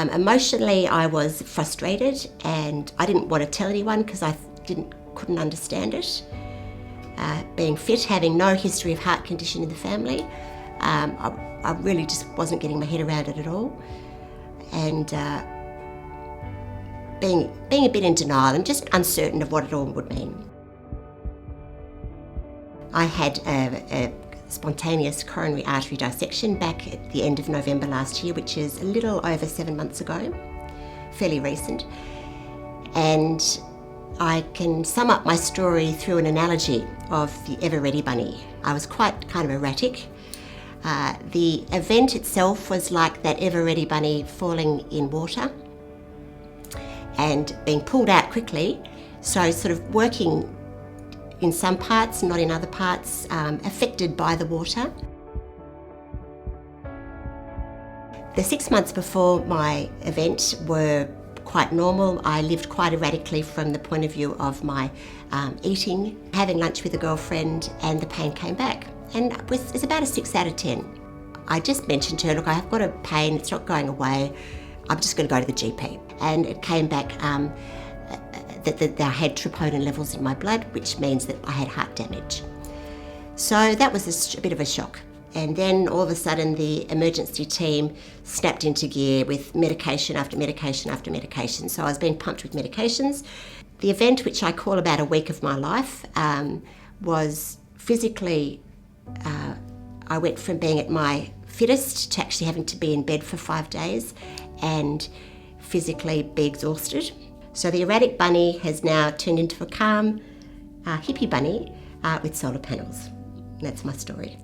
Emotionally, I was frustrated and I didn't want to tell anyone because I couldn't understand it. Being fit, having no history of heart condition in the family, I really just wasn't getting my head around it at all. And being a bit in denial and just uncertain of what it all would mean. I had a spontaneous coronary artery dissection back at the end of November last year, which is a little over 7 months ago, fairly recent. And I can sum up my story through an analogy of the Ever Ready Bunny. I was quite kind of erratic. The event itself was like that Ever Ready Bunny falling in water and being pulled out quickly, so sort of working in some parts, not in other parts, affected by the water. The 6 months before my event were quite normal. I lived quite erratically from the point of view of my eating, having lunch with a girlfriend, and the pain came back. And it's about a 6 out of 10. I just mentioned to her, look, I've got a pain, it's not going away, I'm just going to go to the GP. And it came back that I had troponin levels in my blood, which means that I had heart damage. So that was a bit of a shock. And then all of a sudden the emergency team snapped into gear with medication after medication after medication. So I was being pumped with medications. The event, which I call about a week of my life, was physically, I went from being at my fittest to actually having to be in bed for 5 days and physically be exhausted. So the erratic bunny has now turned into a calm hippie bunny with solar panels. And that's my story.